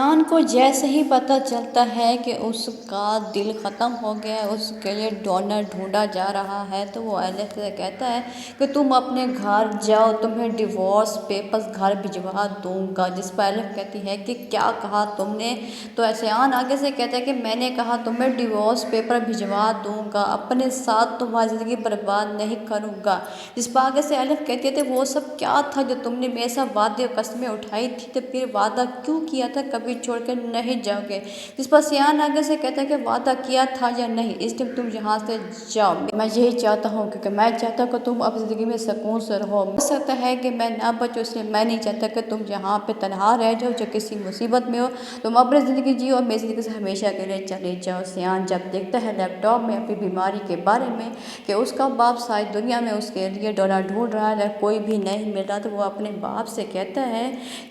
सियान को जैसे ही पता चलता है कि उसका दिल ख़त्म हो गया है, उसके लिए डोनर ढूंढा जा रहा है, तो वो एलेक्स से कहता है कि तुम अपने घर जाओ, तुम्हें डिवोर्स पेपर्स घर भिजवा दूंगा। जिस पर एलेक्स कहती है कि क्या कहा तुमने? तो सियान आगे से कहता है कि मैंने कहा तुम्हें डिवोर्स पेपर भिजवा दूंगा, अपने साथ तुम्हारी ज़िंदगी बर्बाद नहीं करूँगा। जिस पर आगे से एलेक्स कहती है वो सब क्या था जो तुमने मेरे साथ वादे और कस्में उठाई थी, तो फिर वादा क्यों किया था कभी छोड़कर नहीं जाओगे? जिस पर सियान आगे से कहता है कि वादा किया था या नहीं, इस टाइम तुम यहाँ से जाओ। मैं यही चाहता हूँ क्योंकि मैं चाहता हूँ कि तुम अपनी ज़िंदगी में सुकून से रहो। हो सकता है कि मैं ना बचूँ, इसलिए मैं नहीं चाहता कि तुम यहाँ पे तनहा रह जाओ, जो किसी मुसीबत में हो। तुम अपनी ज़िंदगी जियो और मेरी ज़िंदगी से हमेशा के लिए चले जाओ। सियान जब देखता है लैपटॉप में अपनी बीमारी के बारे में कि उसका बाप सारी दुनिया में उसके लिए डोनर ढूंढ रहा है, कोई भी नहीं मिल रहा, तो वो अपने बाप से कहता है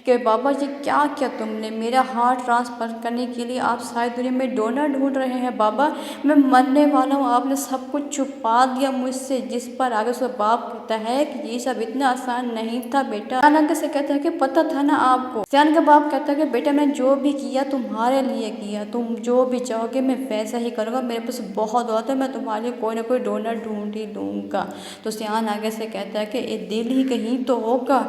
कि बाबा जी क्या किया तुमने? मेरा हार्ट ट्रांसफर करने के लिए आप सारी दुनिया में डोनर ढूंढ रहे हैं बाबा, मैं मरने वाला हूँ, आपने सब कुछ छुपा दिया मुझसे। जिस पर आगे उसका बाप कहता है कि ये सब इतना आसान नहीं था बेटा। सियान से कहता है कि पता था ना आपको। सियान का बाप कहता है कि बेटा मैं जो भी किया तुम्हारे लिए किया, तुम जो भी चाहोगे मैं वैसा ही करूँगा, मेरे पास बहुत होता है, मैं तुम्हारे लिए कोई ना कोई डोनर ढूंढ ही दूंगा। तो सियान आगे से कहता है कि ये दिल ही कहीं तो होगा,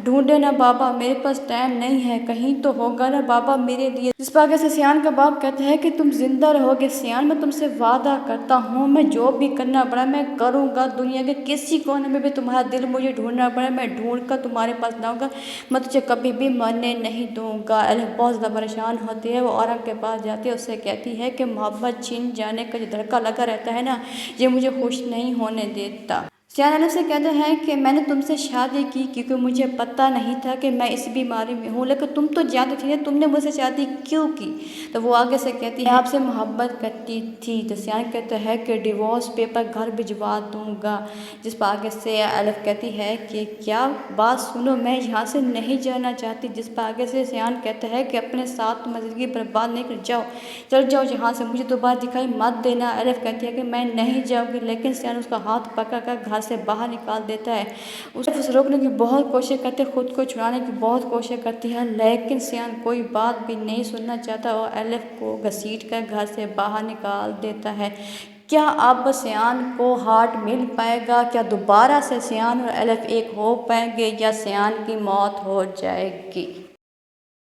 ढूंढे ना बाबा, मेरे पास टाइम नहीं है, कहीं तो होगा ना बाबा मेरे लिए। जिस पर आगे से सियान का बाप कहता है कि तुम जिंदा रहोगे सियान, मैं तुमसे वादा करता हूँ, मैं जो भी करना पड़ा मैं करूँगा, दुनिया के किसी कोने में भी तुम्हारा दिल मुझे ढूंढना पड़ा मैं ढूंढ कर तुम्हारे पास लाऊंगा, मैं तुझे कभी भी मरने नहीं दूंगा। एलिफ बहुत ज़्यादा परेशान होती है, वो औरत के पास जाती है, उससे कहती है कि मोहब्बत छीन जाने का जो धड़का लगा रहता है ना, ये मुझे खुश नहीं होने देता। सियान एलिफ से कहते हैं कि मैंने तुमसे शादी की क्योंकि मुझे पता नहीं था कि मैं इस बीमारी में हूँ, लेकिन तुम तो जानती थी ना, तुमने मुझसे शादी क्यों की? तो वो आगे से कहती है आपसे मोहब्बत करती थी। तो सियान कहते हैं कि डिवोर्स पेपर घर भिजवा दूंगा। जिस पर आगे से एलिफ कहती है कि क्या बात सुनो, मैं यहाँ से नहीं जाना चाहती। जिस पर आगे से सियान कहता है कि अपने साथ तुम ज़िंदगी बर्बाद नहीं कर, जाओ चल जाओ यहाँ से, मुझे दोबारा दिखाई मत देना। एलिफ कहती है कि मैं नहीं जाऊँगी, लेकिन सियान उसका हाथ पकड़ कर घर से बाहर निकाल देता है। उसे रोकने की बहुत कोशिश करती है, खुद को छुड़ाने की बहुत कोशिश करती है, लेकिन सियान कोई बात भी नहीं सुनना चाहता और एलिफ को घसीट कर घर से बाहर निकाल देता है। क्या अब सियान को हार्ट मिल पाएगा? क्या दोबारा से सियान और एलिफ एक हो पाएंगे या सियान की मौत हो जाएगी?